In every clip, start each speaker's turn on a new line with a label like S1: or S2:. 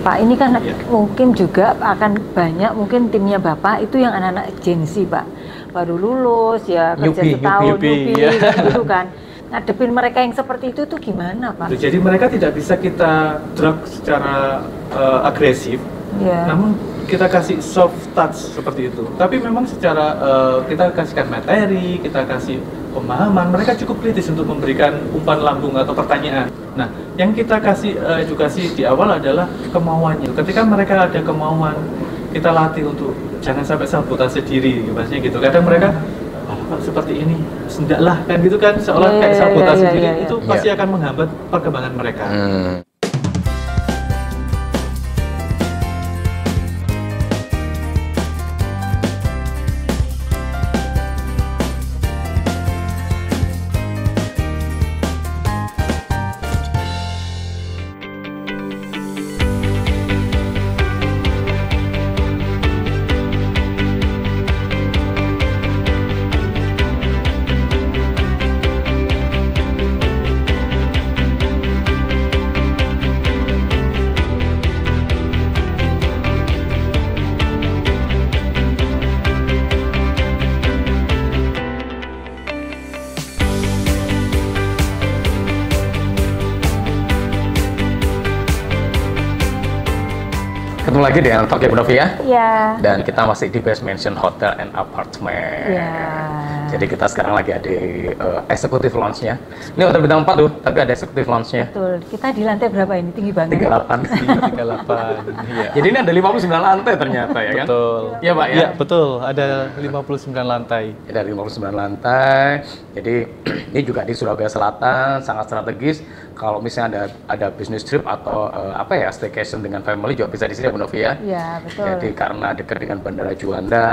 S1: Pak, ini kan mungkin juga akan banyak mungkin timnya Bapak itu yang anak-anak Gen Z, Pak. Baru lulus ya, kerja setahun, gitu kan. Ngadepin mereka yang seperti itu tuh gimana, Pak?
S2: Jadi mereka tidak bisa kita drag secara agresif, namun kita kasih soft touch seperti itu. Tapi memang secara kita kasihkan materi, kita kasih pemahaman, mereka cukup kritis untuk memberikan umpan lambung atau pertanyaan. Nah, yang kita kasih edukasi di awal adalah kemauannya. Ketika mereka ada kemauan, kita latih untuk jangan sampai sabotase diri, maksudnya gitu. Kadang mereka seperti ini, sendaklah kan gitu kan, seolah kayak sabotase diri, itu pasti akan menghambat perkembangan mereka.
S3: Ketemu lagi dengan Talk ya Bu Novi ya?
S1: Iya.
S3: Dan kita masih di Best Mansion Hotel and Apartment.
S1: Iya.
S3: Jadi kita sekarang lagi ada executive lounge-nya. Ini hotel bintang 4 tuh, tapi ada executive lounge-nya.
S1: Betul. Kita di lantai berapa ini? Tinggi banget.
S3: 38.
S2: 38. Iya.
S3: Jadi ini ada 59 lantai ternyata ya kan?
S2: Betul.
S3: Iya Pak ya?
S2: Iya, betul. Ada 59 lantai.
S3: Ada 59 lantai. Jadi ini juga di Surabaya Selatan, sangat strategis. Kalau misalnya ada business trip atau staycation dengan family juga bisa di sini ya Bu Novi ya?
S1: Iya, betul.
S3: Jadi karena dekat dengan Bandara Juanda,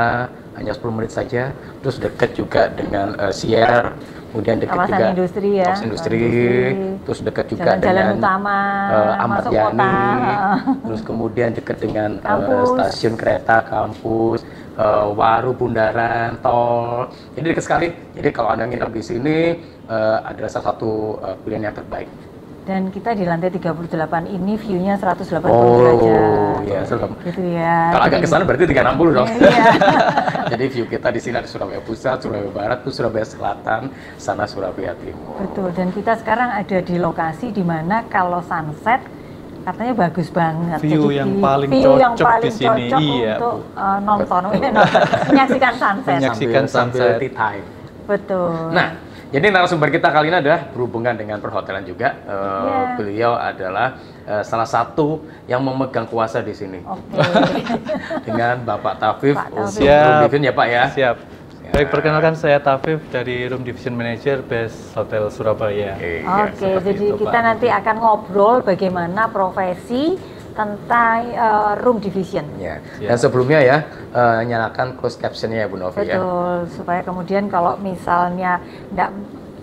S3: hanya 10 menit saja. Terus dekat juga dengan Sier, kemudian dekat
S1: kawasan
S3: juga
S1: industri ya.
S3: kawasan industri. Terus dekat juga
S1: Jalan-jalan
S3: dengan
S1: utama,
S3: Ahmad
S1: masuk
S3: Yani.
S1: kota.
S3: Terus kemudian dekat dengan
S1: Kampus.
S3: stasiun kereta, kampus, Waru, Bundaran, tol. Jadi dekat sekali. Jadi kalau Anda nginep di sini adalah salah satu pilihan yang terbaik.
S1: Dan kita di lantai 38 ini view-nya 180 derajat.
S3: Oh, iya, serem.
S1: Gitu ya.
S3: Kalau agak ke sana berarti 360 dong.
S1: Iya.
S3: Jadi view kita di sini ada Surabaya Pusat, Surabaya Barat, tuh Surabaya Selatan, sana Surabaya Timur.
S1: Betul. Dan kita sekarang ada di lokasi di mana kalau sunset katanya bagus banget.
S2: View
S1: jadi
S2: yang paling
S1: view yang
S2: cocok
S1: paling
S2: di sini.
S1: cocok
S2: Iya,
S1: untuk nonton, menyaksikan sunset.
S2: Sunset.
S3: Tea time.
S1: Betul.
S3: Nah, jadi narasumber kita kali ini adalah berhubungan dengan perhotelan juga. Beliau adalah salah satu yang memegang kuasa di sini. Dengan Bapak Tafif,
S2: Siap.
S3: Room Division ya Pak ya.
S2: Siap. Baik, perkenalkan saya Tafif dari Room Division Manager Best Hotel Surabaya.
S1: Oke, jadi kita nanti akan ngobrol bagaimana profesi tentang room division.
S3: Ya. Dan sebelumnya ya, nyalakan closed captionnya ya Bu Novi ya.
S1: Betul, supaya kemudian kalau misalnya tidak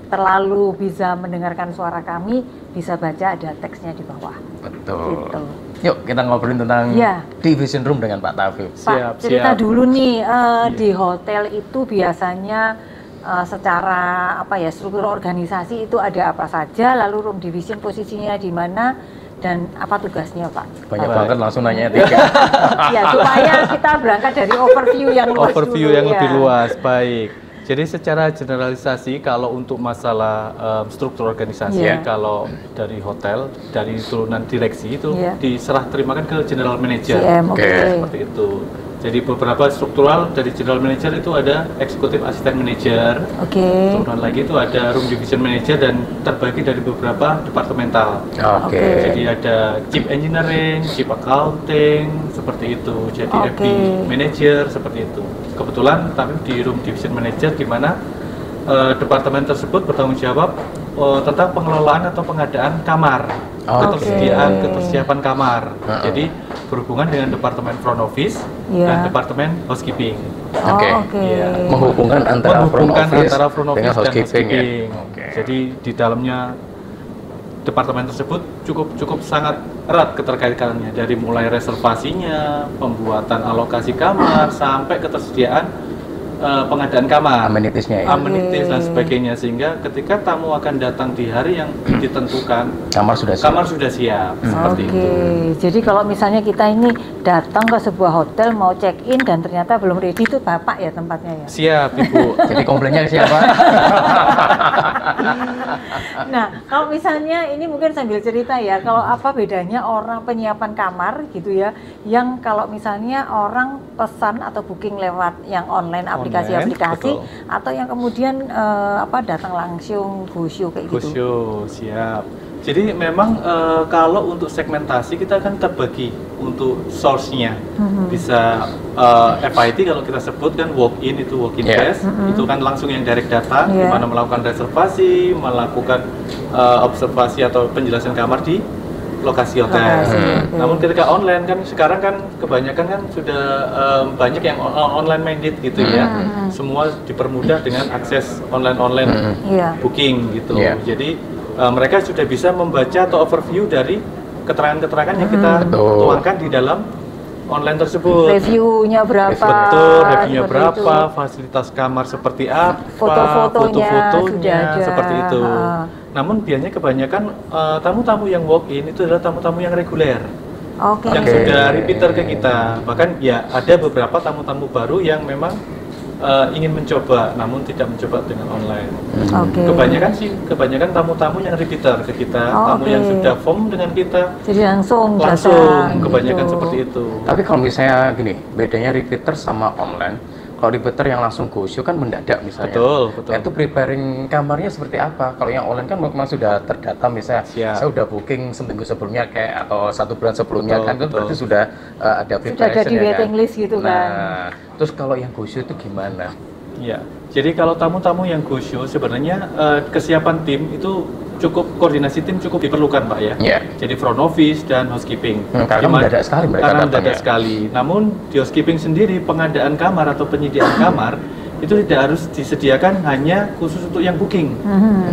S1: terlalu bisa mendengarkan suara kami, bisa baca ada teksnya di bawah.
S3: Betul.
S1: Gitu.
S3: Yuk kita ngobrolin tentang division room dengan Pak Tafif.
S1: Pak, cerita dulu nih, di hotel itu biasanya secara struktur organisasi itu ada apa saja, lalu room division posisinya di mana, dan apa tugasnya Pak?
S3: Banyak banget langsung nanya 3.
S1: Ya, supaya kita berangkat dari overview yang luas
S2: Overview
S1: dulu,
S2: yang lebih luas, baik. Jadi secara generalisasi kalau untuk masalah struktur organisasi, kalau dari hotel, dari turunan direksi itu diserah terimakan ke general manager. Seperti itu. Jadi beberapa struktural dari general manager itu ada executive assistant manager. Turunan lagi itu ada room division manager dan terbagi dari beberapa departemental. Jadi ada chief engineering, chief accounting, seperti itu. Jadi FP manager seperti itu. Kebetulan kami di room division manager di mana departemen tersebut bertanggung jawab tentang pengelolaan atau pengadaan kamar, ketersediaan kamar. Jadi berhubungan dengan departemen front office dan departemen housekeeping.
S3: Menghubungkan antara front office dengan housekeeping.
S2: Jadi di dalamnya departemen tersebut cukup sangat erat keterkaitannya, dari mulai reservasinya, pembuatan alokasi kamar, sampai ketersediaan pengadaan kamar,
S3: amenitisnya ya,
S2: amenitis dan sebagainya, sehingga ketika tamu akan datang di hari yang ditentukan, kamar sudah siap seperti itu.
S1: Jadi kalau misalnya kita ini datang ke sebuah hotel mau check in dan ternyata belum ready, itu Bapak ya tempatnya ya?
S2: Siap Ibu.
S3: Jadi komplainnya ke siapa?
S1: Nah, kalau misalnya ini mungkin sambil cerita ya, kalau apa bedanya orang penyiapan kamar gitu ya, yang kalau misalnya orang pesan atau booking lewat yang online, aplikasi-aplikasi, atau yang kemudian datang langsung go-show kayak gitu.
S2: Go-show, siap. Jadi memang kalau untuk segmentasi kita akan terbagi untuk source-nya. Bisa FIT kalau kita sebut kan walk-in, itu walk-in desk, itu kan langsung yang direct datang, di mana melakukan reservasi, melakukan observasi atau penjelasan kamar di lokasi hotel. Namun ketika online kan sekarang kan kebanyakan kan sudah banyak yang online minded gitu ya. Semua dipermudah dengan akses online booking gitu. Jadi mereka sudah bisa membaca atau overview dari keterangan-keteranran yang kita tuangkan di dalam online tersebut.
S1: Reviewnya berapa?
S2: Betul, reviewnya berapa, fasilitas kamar seperti apa, foto-fotonya seperti itu. Namun biasanya kebanyakan tamu-tamu yang walk-in itu adalah tamu-tamu yang reguler, yang sudah repeater ke kita. Bahkan ya ada beberapa tamu-tamu baru yang memang ingin mencoba, namun tidak mencoba dengan online. Kebanyakan tamu-tamu yang repeater ke kita, tamu yang sudah form dengan kita.
S1: Jadi langsung
S2: kebanyakan gitu. Seperti itu.
S3: Tapi kalau misalnya gini, bedanya repeater sama online. Kalau repeater yang langsung go-show kan mendadak misalnya.
S2: Betul.
S3: Itu preparing kamarnya seperti apa? Kalau yang online kan memang sudah terdata, misalnya saya udah booking seminggu sebelumnya kayak atau 1 bulan sebelumnya, kan berarti sudah ada preparation,
S1: sudah ada di waiting list gitu kan.
S3: Nah, terus kalau yang go-show itu gimana?
S2: Ya, jadi kalau tamu-tamu yang go-show sebenarnya kesiapan tim itu koordinasi tim cukup diperlukan Pak ya. Jadi front office dan housekeeping.
S3: Karena mendadak sekali mereka datang.
S2: Mendadak sekali. Namun di housekeeping sendiri pengadaan kamar atau penyediaan kamar itu tidak harus disediakan hanya khusus untuk yang booking.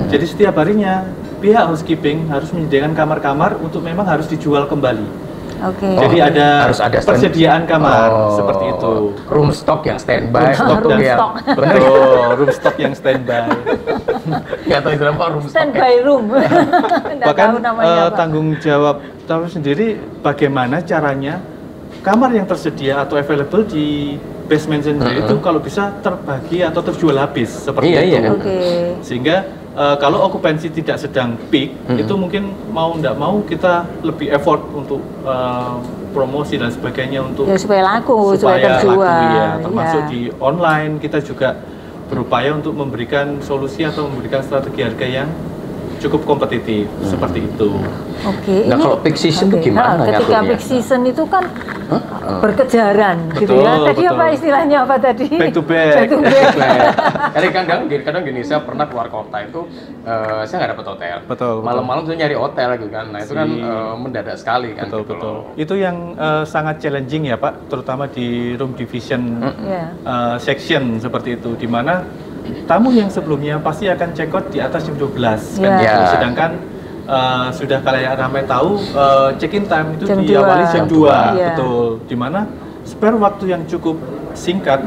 S2: Jadi setiap harinya pihak housekeeping harus menyediakan kamar-kamar untuk memang harus dijual kembali. Jadi harus ada persediaan kamar seperti itu.
S3: Room stock yang standby.
S2: Room stock yang standby.
S3: Nggak tahu itu apa room stock.
S1: Standby room.
S2: Bahkan tanggung jawab tamu sendiri bagaimana caranya kamar yang tersedia atau available di basement sendiri itu kalau bisa terbagi atau terjual habis seperti itu. Sehingga kalau okupansi tidak sedang peak, itu mungkin mau nggak mau kita lebih effort untuk promosi dan sebagainya untuk
S1: supaya laku, supaya terjual.
S2: Termasuk di online kita juga berupaya untuk memberikan solusi atau memberikan strategi harga yang cukup kompetitif seperti itu.
S3: Nah kalau peak season itu gimana?
S1: Ketika peak season itu kan berkejaran gitu ya. Tadi apa istilahnya apa tadi?
S2: Back to back.
S3: Kadang gini, saya pernah keluar kota itu saya nggak dapat hotel. Malam-malam saya nyari hotel gitu kan. Nah itu kan mendadak sekali kan.
S2: Betul. Itu yang sangat challenging ya Pak, terutama di room division section seperti itu, di mana tamu yang sebelumnya pasti akan check out di atas jam 12 kan gitu. Sedangkan sudah kalian ramai tahu check-in time itu diawali jam 2. Betul. Dimana spare waktu yang cukup singkat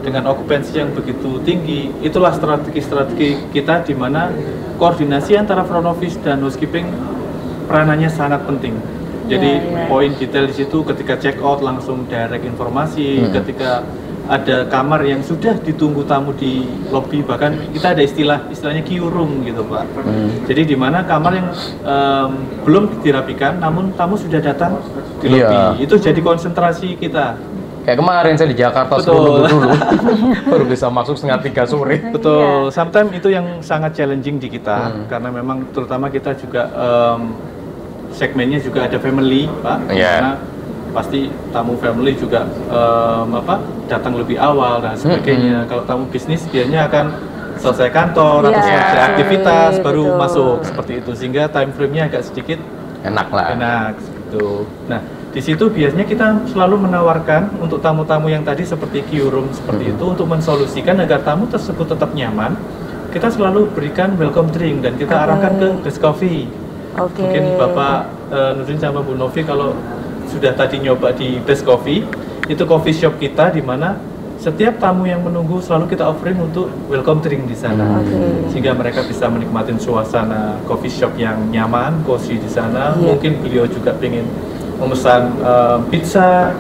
S2: dengan okupansi yang begitu tinggi, itulah strategi kita di mana koordinasi antara front office dan housekeeping peranannya sangat penting. Jadi poin detail di situ ketika check out langsung direct informasi, ketika ada kamar yang sudah ditunggu tamu di lobby, bahkan kita ada istilahnya queue room gitu Pak. Jadi di mana kamar yang belum dirapikan namun tamu sudah datang di lobby, itu jadi konsentrasi kita.
S3: Kayak kemarin saya di Jakarta sebelum dulu baru bisa masuk 2:30 sore.
S2: Betul, sometimes itu yang sangat challenging di kita karena memang terutama kita juga segmennya juga ada family Pak, karena pasti tamu family juga datang lebih awal dan sebagainya. Kalau tamu bisnis biasanya akan selesai kantor atau selesai aktivitas baru masuk seperti itu, sehingga time frame-nya agak sedikit enak gitu. Nah di situ biasanya kita selalu menawarkan untuk tamu-tamu yang tadi seperti queue room seperti itu, untuk mensolusikan agar tamu tersebut tetap nyaman, kita selalu berikan welcome drink dan kita arahkan ke desk coffee. Mungkin Bapak Nurdin sama Bu Novi kalau sudah tadi nyoba di Best Coffee, itu coffee shop kita di mana setiap tamu yang menunggu selalu kita offering untuk welcome drink di sana, sehingga mereka bisa menikmati suasana coffee shop yang nyaman, cozy di sana. Mungkin beliau juga pengen memesan pizza.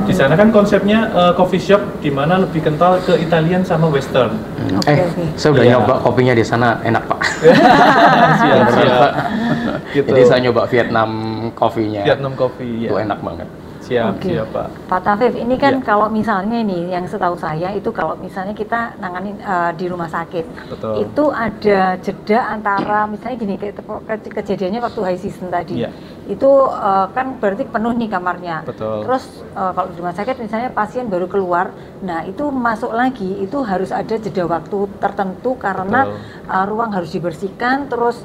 S2: Di sana kan konsepnya coffee shop di mana lebih kental ke Italian sama Western.
S3: Saya udah nyoba kopinya di sana, enak Pak.
S2: Siap. Gitu.
S3: Jadi saya nyoba Vietnam coffee-nya.
S2: Vietnam coffee,
S3: itu enak banget.
S2: Siap Pak.
S1: Pak Tafif, ini kan kalau misalnya ini yang setahu saya itu kalau misalnya kita nanganin di rumah sakit, itu ada jeda antara misalnya gini kejadiannya waktu high season tadi, itu kan berarti penuh nih kamarnya. Terus kalau di rumah sakit misalnya pasien baru keluar, nah itu masuk lagi itu harus ada jeda waktu tertentu karena ruang harus dibersihkan, terus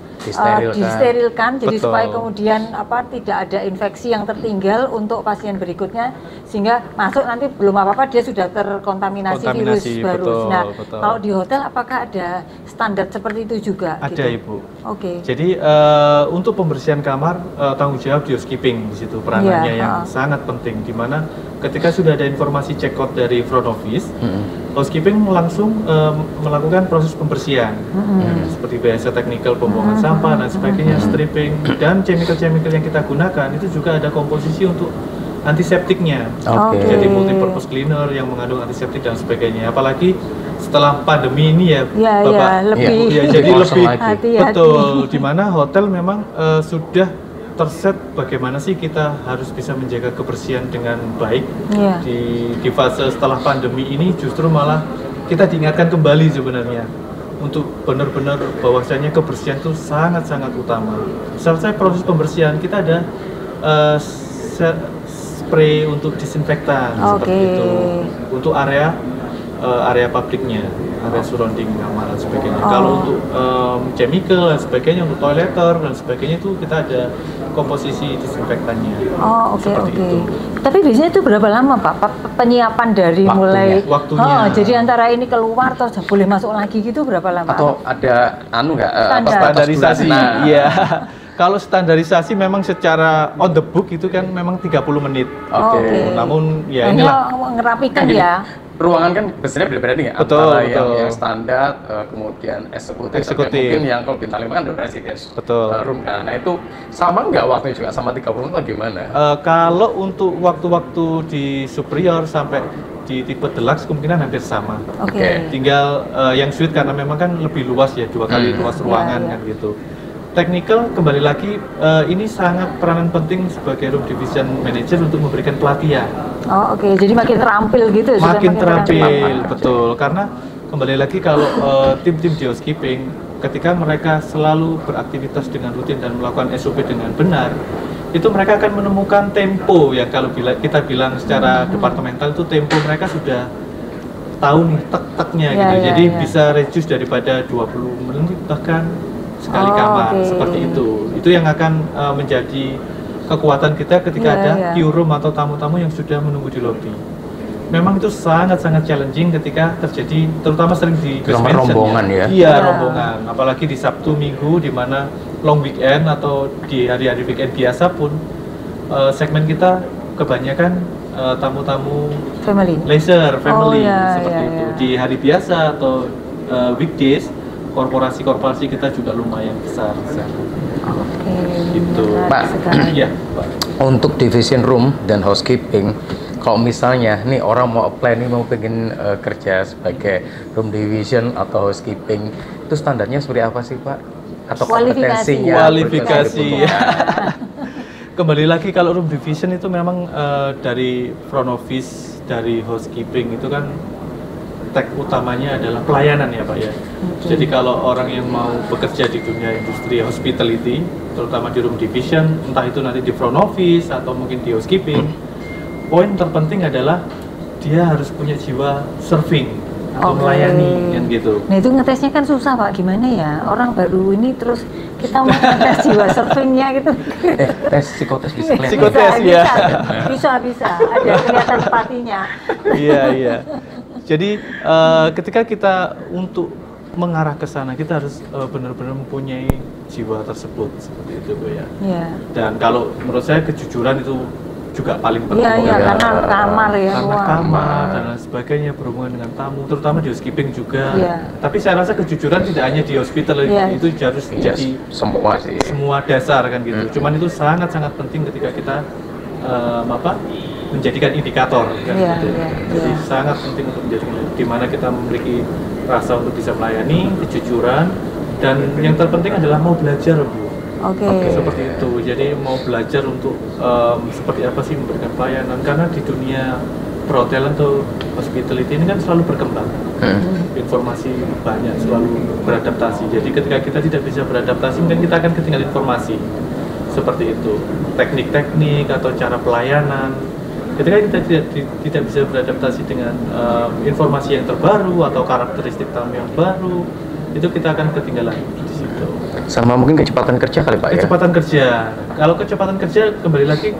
S1: disterilkan, jadi supaya kemudian tidak ada infeksi yang tertinggal untuk pasien berikutnya, sehingga masuk nanti belum apa-apa dia sudah terkontaminasi virus baru. Nah, kalau di hotel apakah ada standar seperti itu juga?
S2: Ada Ibu. Jadi untuk pembersihan kamar tanggung jawab di housekeeping di situ peranannya yang sangat penting, di mana ketika sudah ada informasi check out dari front office, housekeeping langsung melakukan proses pembersihan, seperti biasa technical pembuangan sampah dan sebagainya, stripping, dan chemical-chemical yang kita gunakan itu juga ada komposisi untuk antiseptiknya. Jadi multipurpose cleaner yang mengandung antiseptik dan sebagainya. Apalagi setelah pandemi ini ya, Bapak, jadi lebih betul. Di mana hotel memang sudah terset bagaimana sih kita harus bisa menjaga kebersihan dengan baik. Di fase setelah pandemi ini justru malah kita diingatkan kembali sebenarnya untuk benar-benar bahwasanya kebersihan itu sangat-sangat utama. Selesai proses pembersihan kita ada spray untuk disinfektan seperti itu untuk area publiknya, area surrounding kamar dan sebagainya. Kalau untuk chemical dan sebagainya, untuk toileter dan sebagainya itu kita ada komposisi disinfektannya. Seperti itu.
S1: Tapi biasanya itu berapa lama Pak penyiapan dari mulai
S2: waktunya?
S1: Jadi antara ini keluar terus boleh masuk lagi gitu berapa lama?
S3: Atau ada
S2: standarisasi? Iya. Kalau standarisasi memang secara on the book itu kan memang 30 menit. Namun ya inilah
S1: ngerapikan ya.
S3: Ruangan kan biasanya beda-beda nih, antara yang standar, kemudian eksekutif. Mungkin yang kalau bintang 5 kan residence room. Nah itu sama nggak waktunya juga sama 30 menit atau gimana?
S2: Kalau untuk waktu-waktu di superior sampai di tipe deluxe kemungkinan hampir sama. Tinggal yang suite karena memang kan lebih luas ya, 2 kali luas ruangan kan gitu. Technical kembali lagi ini sangat peranan penting sebagai room division manager untuk memberikan pelatihan.
S1: Jadi makin terampil gitu.
S2: Makin terampil, betul. Karena kembali lagi kalau tim-tim di housekeeping ketika mereka selalu beraktivitas dengan rutin dan melakukan SOP dengan benar, itu mereka akan menemukan tempo yang kalau kita bilang secara departemental itu tempo mereka sudah tahu nih tek-teknya gitu. Jadi bisa reduce daripada 20 menit bahkan sekali kamar seperti itu yang akan menjadi kekuatan kita ketika ada queue room atau tamu-tamu yang sudah menunggu di lobi. Memang itu sangat-sangat challenging ketika terjadi, terutama sering di
S3: rombongan
S2: rombongan, apalagi di Sabtu Minggu di mana long weekend atau di hari-hari weekend biasa pun segmen kita kebanyakan tamu-tamu leisure, family seperti itu. Di hari biasa atau weekdays korporasi kita juga lumayan besar. Gitu.
S3: Pak, untuk division room dan housekeeping, kalau misalnya nih orang mau apply nih mau pengen kerja sebagai room division atau housekeeping, itu standarnya seperti apa sih Pak? Atau kompetensinya?
S2: Kualifikasi. Kembali lagi kalau room division itu memang dari front office, dari housekeeping itu kan tag utamanya adalah pelayanan ya Pak ya. Jadi kalau orang yang mau bekerja di dunia industri hospitality, terutama di room division, entah itu nanti di front office atau mungkin di housekeeping, poin terpenting adalah dia harus punya jiwa serving atau melayani kan gitu.
S1: Nah itu ngetesnya kan susah Pak, gimana ya? Orang baru ini terus kita mau ngetes jiwa servingnya gitu.
S3: Tes psikotes bisa.
S1: Bisa. Ada kelihatan empatinya.
S2: Iya. Jadi ketika kita untuk mengarah ke sana kita harus benar-benar mempunyai jiwa tersebut seperti itu Bu ya. Dan kalau menurut saya kejujuran itu juga paling penting.
S1: Iya, karena kamar ya.
S2: Karena kamar dan lain sebagainya berhubungan dengan tamu, terutama di housekeeping juga. Tapi saya rasa kejujuran tidak hanya di hospital itu harus jadi semua dasar kan gitu. Cuman itu sangat-sangat penting ketika kita menjadikan indikator kan gitu. Jadi sangat penting untuk menjadikan di mana kita memiliki rasa untuk bisa melayani, kejujuran, dan yang terpenting adalah mau belajar, Bu. Seperti itu. Jadi mau belajar untuk seperti apa sih memberikan pelayanan, karena di dunia perhotelan atau hospitality ini kan selalu berkembang. Informasi banyak, selalu beradaptasi. Jadi ketika kita tidak bisa beradaptasi, mungkin kita akan ketinggalan informasi. Seperti itu. Teknik-teknik atau cara pelayanan. Ketika kita tidak bisa beradaptasi dengan informasi yang terbaru atau karakteristik tamu yang baru, itu kita akan ketinggalan di situ.
S3: Sama mungkin kecepatan kerja kali Pak ya? Kecepatan
S2: kerja. Kalau kecepatan kerja kembali lagi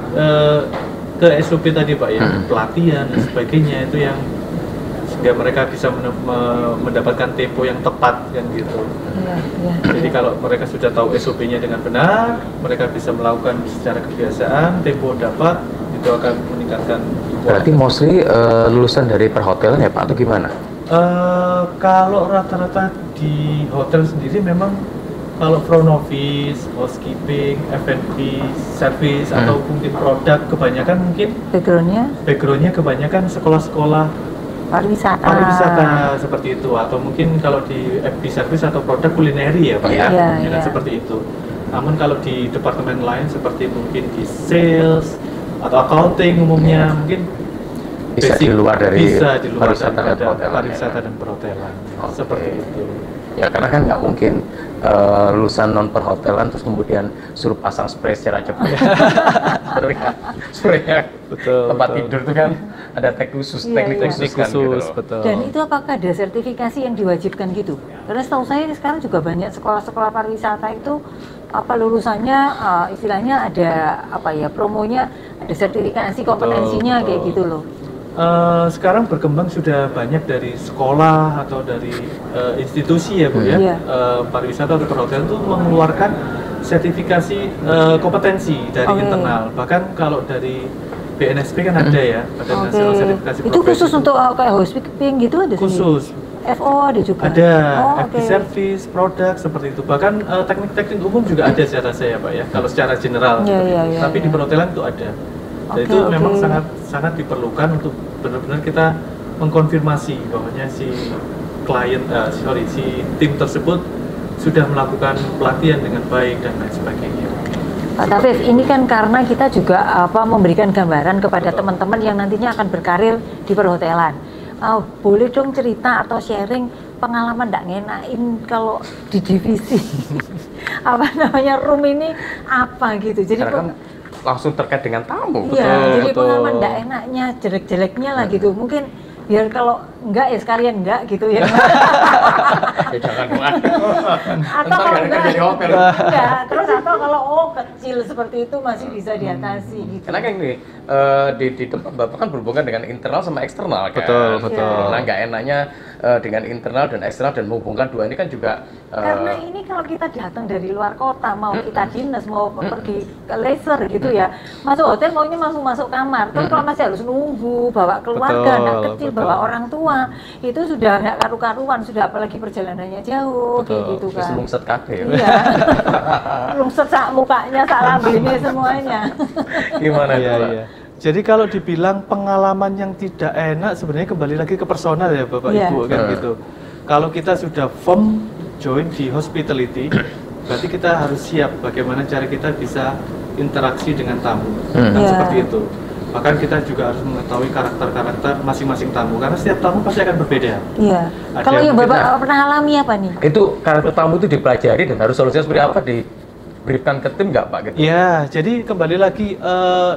S2: ke SOP tadi Pak ya, pelatihan dan sebagainya itu yang sehingga mereka bisa mendapatkan tempo yang tepat kan gitu. Jadi kalau mereka sudah tahu SOP-nya dengan benar, mereka bisa melakukan secara kebiasaan, tempo dapat, itu akan meningkatkan.
S3: Berarti mostly lulusan dari perhotelan ya Pak atau gimana?
S2: Kalau rata-rata di hotel sendiri memang kalau front office, housekeeping, F&B, service atau mungkin produk kebanyakan mungkin backgroundnya kebanyakan sekolah-sekolah pariwisata seperti itu, atau mungkin kalau di F&B service atau produk kulineri ya Pak ya, seperti itu. Namun kalau di departemen lain seperti mungkin di sales atau accounting umumnya mungkin
S3: bisa di luar dari
S2: pariwisata dan perhotelan. Seperti itu.
S3: Ya karena kan nggak mungkin lulusan non perhotelan terus kemudian suruh pasang spray secara cepat. Spraynya tempat tidur itu kan ada teknik khusus kan gitu.
S1: Dan itu apakah ada sertifikasi yang diwajibkan gitu? Karena setahu saya sekarang juga banyak sekolah-sekolah pariwisata itu lulusannya istilahnya ada promonya, ada sertifikasi kompetensinya kayak gitu loh.
S2: Sekarang berkembang sudah banyak dari sekolah atau dari institusi ya Bu ya, pariwisata atau perhotelan itu mengeluarkan sertifikasi kompetensi dari internal. Bahkan kalau dari BNSP kan ada ya, Badan Nasional Sertifikasi
S1: Profesi. Itu khusus untuk kayak housekeeping gitu ada
S2: khusus.
S1: FO ada juga?
S2: Ada, FB service, produk seperti itu. Bahkan teknik-teknik umum juga ada saya rasa ya Pak ya, kalau secara general. Tapi di perhotelan itu ada. Dan itu memang sangat diperlukan untuk benar-benar kita mengkonfirmasi bahwanya si tim tersebut sudah melakukan pelatihan dengan baik dan lain sebagainya.
S1: Pak Tafif, ini kan karena kita juga memberikan gambaran kepada teman-teman yang nantinya akan berkarir di perhotelan. Boleh dong cerita atau sharing pengalaman nggak ngenain kalau di divisi room ini apa gitu. Jadi
S3: langsung terkait dengan tamu.
S1: Jadi pengalaman nggak enaknya, jelek-jeleknya lah gitu. Mungkin biar kalau enggak ya sekalian enggak gitu ya.
S3: Ya jangan dong.
S1: Atau kalau enggak, terus atau kalau kecil seperti itu masih bisa diatasi gitu.
S3: Karena kan ini di tempat Bapak kan berhubungan dengan internal sama eksternal kan.
S2: Betul.
S3: Nah nggak enaknya dengan internal dan eksternal dan menghubungkan dua ini kan juga
S1: karena ini kalau kita datang dari luar kota, mau kita dinas, mau pergi ke leisure gitu ya, masuk hotel maunya masuk kamar, terus kalau masih harus nunggu bawa keluarga, anak kecil, bawa orang tua, itu sudah nggak karu-karuan, sudah apalagi perjalanannya jauh kayak gitu kan.
S3: Terus lungset kaki.
S1: Iya. Lungset sak mukanya, sak lambene semuanya.
S3: Gimana itu?
S2: Jadi kalau dibilang pengalaman yang tidak enak sebenarnya kembali lagi ke personal ya Bapak Ibu kan gitu. Kalau kita sudah firm join di hospitality, berarti kita harus siap bagaimana cara kita bisa interaksi dengan tamu. Seperti itu. Bahkan kita juga harus mengetahui karakter-karakter masing-masing tamu karena setiap tamu pasti akan berbeda.
S1: Kalau yang Bapak pernah alami apa nih?
S3: Itu karakter tamu itu dipelajari dan harus solusinya seperti apa diberikan ke tim nggak Pak? Gitu?
S2: Ya, jadi kembali lagi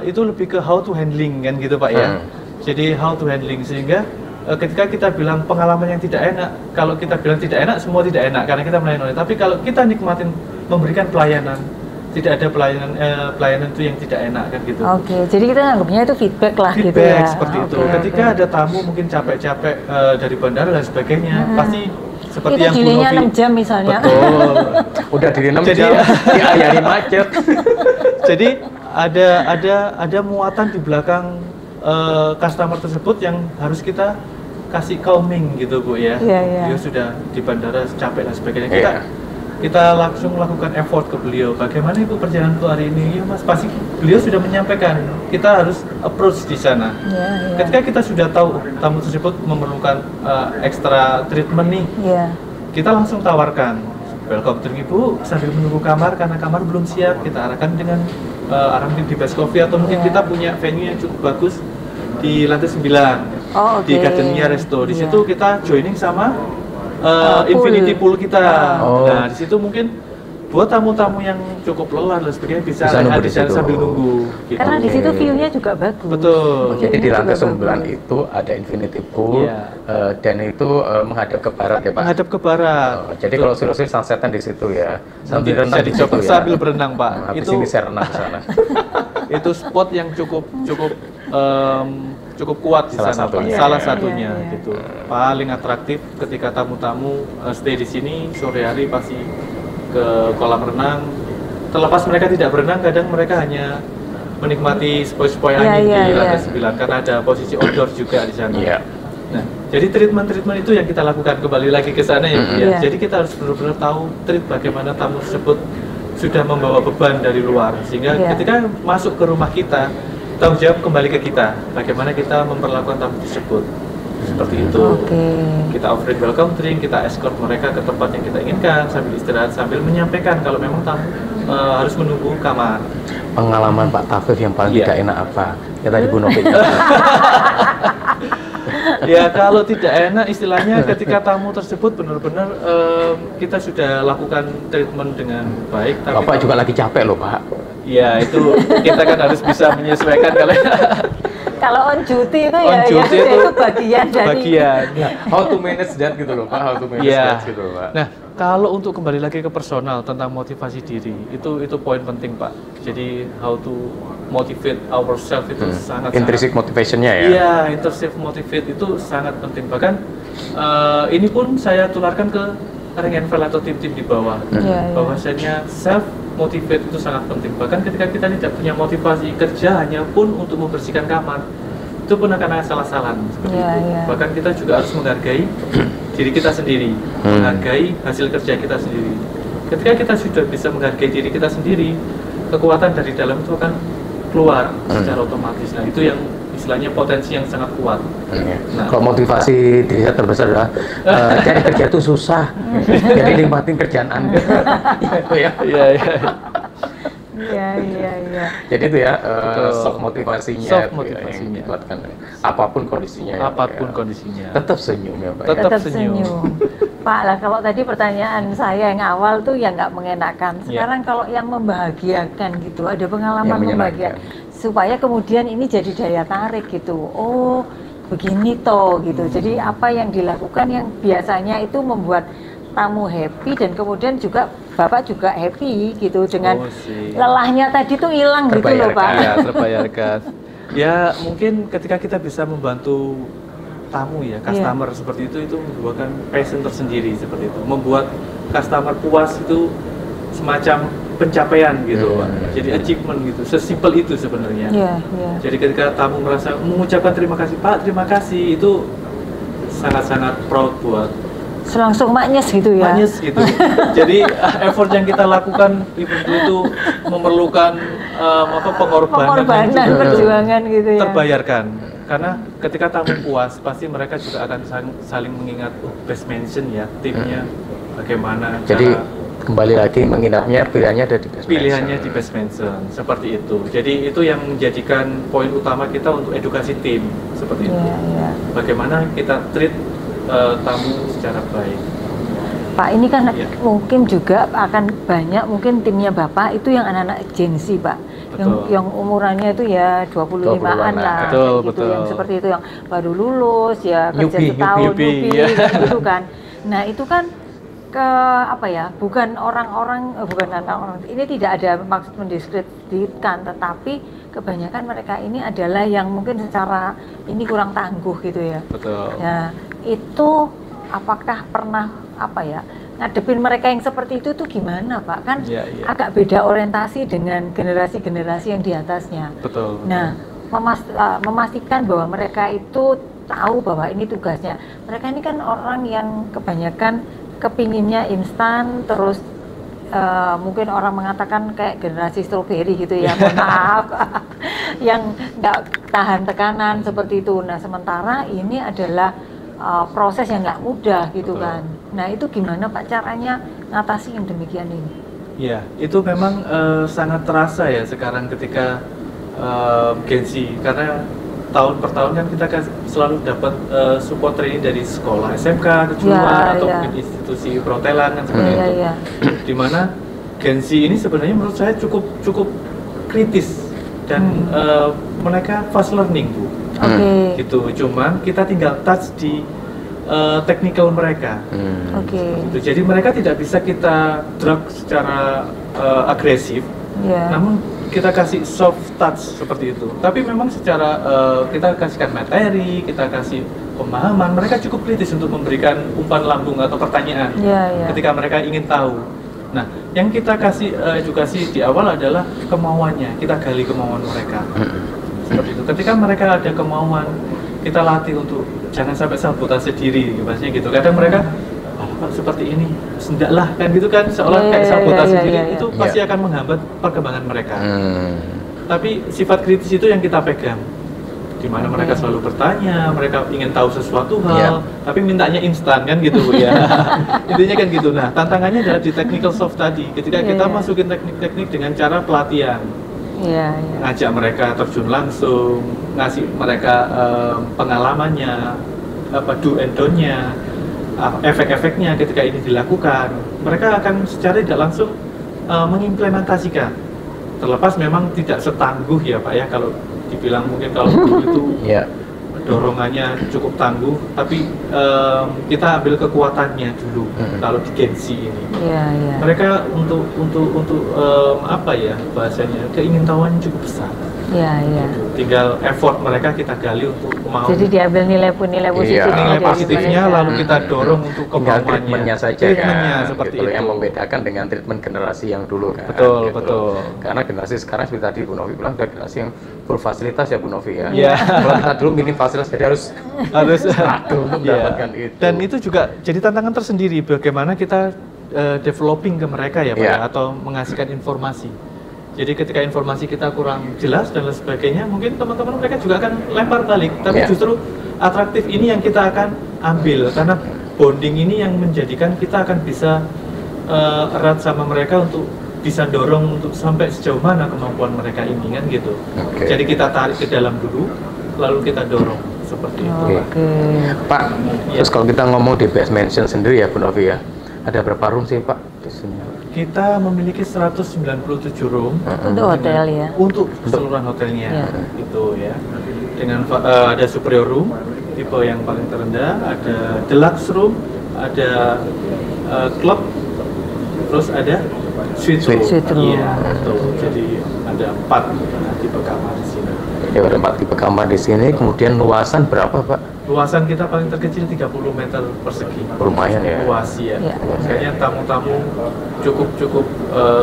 S2: itu lebih ke how to handling kan gitu Pak ya. Jadi how to handling sehingga ketika kita bilang pengalaman yang tidak enak, kalau kita bilang tidak enak, semua tidak enak karena kita melayani. Tapi kalau kita nikmatin memberikan pelayanan, tidak ada pelayanan itu yang tidak enak kan gitu.
S1: Jadi kita anggapnya itu feedback lah gitu ya.
S2: Feedback seperti itu. Ketika ada tamu mungkin capek-capek dari bandara dan sebagainya, pasti seperti
S1: itu
S2: yang Bu Novi
S1: 6 jam misalnya.
S2: Betul.
S3: Udah diri 6 jam, diayari macet.
S2: Jadi ada muatan di belakang customer tersebut yang harus kita kasih calming gitu Bu ya. Beliau sudah di bandara capek dan sebagainya. Kita langsung melakukan effort ke beliau. Bagaimana Ibu perjalanan itu hari ini? Ya Mas, pasti beliau sudah menyampaikan. Kita harus approach di sana. Ketika kita sudah tahu tamu tersebut memerlukan extra treatment nih, kita langsung tawarkan. Welcome to Ibu sambil menunggu kamar karena kamar belum siap. Kita arahkan dengan arahin di Best Coffee atau mungkin kita punya venue yang cukup bagus di lantai 9 di Gardennya Resto. Di situ kita joining sama Infinity Pool kita. Nah, di situ mungkin buat tamu-tamu yang cukup lelah dan sebagainya bisa lihat di sana sambil nunggu.
S1: Gitu. Karena di situ view-nya juga bagus.
S2: Betul.
S3: Jadi di lantai 9 itu ada Infinity Pool dan itu menghadap ke barat ya Pak.
S2: Menghadap ke barat.
S3: Jadi kalau suruh sunsetan di situ ya.
S2: Sambil renang di situ ya. Sambil berenang Pak.
S3: Habis itu bisa renang di sana.
S2: Itu spot yang cukup kuat di sana Pak. Salah satunya gitu. Paling atraktif ketika tamu-tamu stay di sini sore hari pasti ke kolam renang. Terlepas mereka tidak berenang, kadang mereka hanya menikmati sepoi-sepoi angin di lantai 9 karena ada posisi outdoor juga di sana. Nah, jadi treatment itu yang kita lakukan, kembali lagi ke sana ya. Jadi kita harus benar-benar tahu bagaimana tamu tersebut sudah membawa beban dari luar, sehingga ketika masuk ke rumah kita, tanggung jawab kembali ke kita, bagaimana kita memperlakukan tamu tersebut. Seperti itu. Kita offering welcome drink, kita escort mereka ke tempat yang kita inginkan sambil istirahat, sambil menyampaikan kalau memang tamu harus menunggu kamar.
S3: Pengalaman Pak Tafif yang paling tidak enak apa? Ya tadi Bu Novi.
S2: Ya kalau tidak enak istilahnya ketika tamu tersebut benar-benar kita sudah lakukan treatment dengan baik. Tapi
S3: Bapak juga lagi capek loh Pak.
S2: Ya itu kita kan harus bisa menyesuaikan
S1: kalau on duty itu itu bagian dari
S3: how to manage that gitu loh Pak, how to manage that gitu loh Pak.
S2: Nah, kalau untuk kembali lagi ke personal tentang motivasi diri, itu poin penting Pak. Jadi how to motivate ourselves itu sangat
S3: intrinsic motivation-nya ya.
S2: Iya, intrinsic motivate itu sangat penting. Bahkan ini pun saya tularkan ke Ring and File atau tim-tim di bawah. Bahwasanya self motivate itu sangat penting. Bahkan ketika kita tidak punya motivasi kerja hanya pun untuk membersihkan kamar, itu pun akan salah-salah seperti itu. Bahkan kita juga harus menghargai diri kita sendiri, menghargai hasil kerja kita sendiri. Ketika kita sudah bisa menghargai diri kita sendiri, kekuatan dari dalam itu akan keluar secara otomatis. Nah, itu yang istilahnya potensi yang sangat kuat.
S3: Nah, kalau motivasi diri saya terbesar adalah cari kerja itu susah, jadi nikmatin kerjaan Anda. Jadi itu ya soft motivasinya. Dikuatkan. Apapun kondisinya.
S2: Apapun kondisinya.
S3: Tetap senyum ya Pak.
S1: Tetap senyum. Pak lah, kalau tadi pertanyaan saya yang awal tuh yang nggak mengenakan. Sekarang kalau yang membahagiakan gitu, ada pengalaman membahagiakan. Supaya kemudian ini jadi daya tarik gitu. Oh, begini toh gitu. Jadi apa yang dilakukan yang biasanya itu membuat tamu happy dan kemudian juga Bapak juga happy gitu dengan lelahnya tadi tuh hilang gitu loh Pak.
S2: Ya, terbayarkan. Ya, mungkin ketika kita bisa membantu tamu ya, customer seperti itu membuahkan passion tersendiri seperti itu. Membuat customer puas itu semacam pencapaian gitu Pak. Jadi achievement gitu, sesimpel itu sebenarnya. Jadi ketika tamu merasa mengucapkan terima kasih Pak, terima kasih, itu sangat-sangat proud buat
S1: langsung maknyes gitu ya.
S2: Maknyes gitu. Jadi effort yang kita lakukan itu memerlukan pengorbanan
S1: perjuangan gitu ya.
S2: Terbayarkan. Karena ketika tamu puas, pasti mereka juga akan saling mengingat best mention ya, timnya bagaimana.
S3: Jadi kembali lagi menginapnya pilihannya ada di best mention.
S2: Pilihannya di best mention, seperti itu. Jadi itu yang menjadikan poin utama kita untuk edukasi tim, seperti itu. Bagaimana kita treat tamu secara baik.
S1: Pak, ini kan mungkin juga akan banyak mungkin timnya Bapak itu yang anak-anak Gen Z Pak. Yang umurannya itu ya 25-an lah.
S2: Betul.
S1: Yang seperti itu yang baru lulus ya, kerja setahun gitu kan. Nah, itu kan bukan orang-orang ini tidak ada maksud mendiskreditkan, tetapi kebanyakan mereka ini adalah yang mungkin secara ini kurang tangguh gitu ya.
S2: Betul.
S1: Nah, itu apakah pernah ngadepin mereka yang seperti itu tuh gimana Pak? Kan agak beda orientasi dengan generasi-generasi yang di atasnya.
S2: Betul.
S1: Nah, memastikan bahwa mereka itu tahu bahwa ini tugasnya. Mereka ini kan orang yang kebanyakan kepinginnya instan, terus mungkin orang mengatakan kayak generasi stroberi gitu ya, mohon maaf, yang nggak tahan tekanan seperti itu. Nah, sementara ini adalah proses yang nggak mudah gitu. Betul. Kan. Nah, itu gimana Pak caranya ngatasi yang demikian ini?
S2: Ya, itu memang sangat terasa ya sekarang ketika Gen Z, karena tahun per tahun kan kita selalu dapat support training dari sekolah SMK, kejuruan atau mungkin institusi perhotelan kan seperti itu. Dimana Gen Z ini sebenarnya menurut saya cukup kritis dan mereka fast learning Bu. Gitu. Cuman kita tinggal touch di technical mereka. Gitu. Jadi mereka tidak bisa kita drag secara agresif. Namun kita kasih soft touch seperti itu. Tapi memang secara kita kasihkan materi, kita kasih pemahaman, mereka cukup kritis untuk memberikan umpan lambung atau pertanyaan ketika mereka ingin tahu. Nah, yang kita kasih edukasi di awal adalah kemauannya, kita gali kemauan mereka. Seperti itu. Ketika mereka ada kemauan, kita latih untuk jangan sampai sabotase diri, maksudnya gitu. Kadang mereka Pak seperti ini, sendaklah kan gitu kan, seolah kayak sabotase diri, itu pasti akan menghambat perkembangan mereka. Tapi sifat kritis itu yang kita pegang, di mana mereka selalu bertanya, mereka ingin tahu sesuatu hal, tapi mintanya instan kan gitu ya. Intinya kan gitu. Nah, tantangannya adalah di technical soft tadi, ketika kita masukin teknik-teknik dengan cara pelatihan. Ngajak mereka terjun langsung, ngasih mereka pengalamannya, do and don't-nya, efek-efeknya ketika ini dilakukan, mereka akan secara tidak langsung mengimplementasikan. Terlepas memang tidak setangguh ya Pak ya, kalau dibilang mungkin kalau dulu itu dorongannya cukup tangguh, tapi kita ambil kekuatannya dulu. Kalau di Gen Z ini, mereka untuk apa ya bahasanya, keingintahuannya cukup besar. Tinggal effort mereka kita gali untuk mau.
S1: Jadi diambil nilai positifnya,
S2: nilai positifnya lalu kita dorong untuk kemauannya.
S3: Treatmentnya saja
S2: treatmentnya
S3: kan,
S2: seperti
S3: gitu,
S2: itu.
S3: yang membedakan dengan treatment generasi yang dulu kan.
S2: Betul,
S3: gitu.
S2: betul.
S3: Karena generasi sekarang seperti tadi Bu Novi bilang, udah generasi yang full fasilitas ya Bu Novi ya. Kalau kita dulu minim fasilitas, jadi harus untuk mendapatkan itu.
S2: Dan itu juga jadi tantangan tersendiri bagaimana kita developing ke mereka ya Pak ya, atau mengasihkan informasi. Jadi ketika informasi kita kurang jelas dan lain sebagainya, mungkin teman-teman mereka juga akan lempar balik. Tapi justru atraktif ini yang kita akan ambil, karena bonding ini yang menjadikan kita akan bisa erat sama mereka untuk bisa dorong untuk sampai sejauh mana kemampuan mereka ini kan gitu. Jadi kita tarik ke dalam dulu, lalu kita dorong seperti itu.
S3: Pak, terus kalau kita ngomong di Best Mansion sendiri ya Bu Novi ya, ada berapa room sih Pak di sini?
S2: Kita memiliki 197 room
S1: untuk hotel ya.
S2: Untuk keseluruhan hotelnya itu ya. Dengan ada superior room tipe yang paling terendah, ada deluxe room, ada club, terus ada suite room. Iya, betul. Jadi ada 4 tipe kamar di sini.
S3: Ya, ada 4 tipe kamar di sini. Kemudian luasan berapa Pak?
S2: Luasan kita paling terkecil 30 meter persegi.
S3: Lumayan ya.
S2: Luas ya. Kayaknya tamu-tamu cukup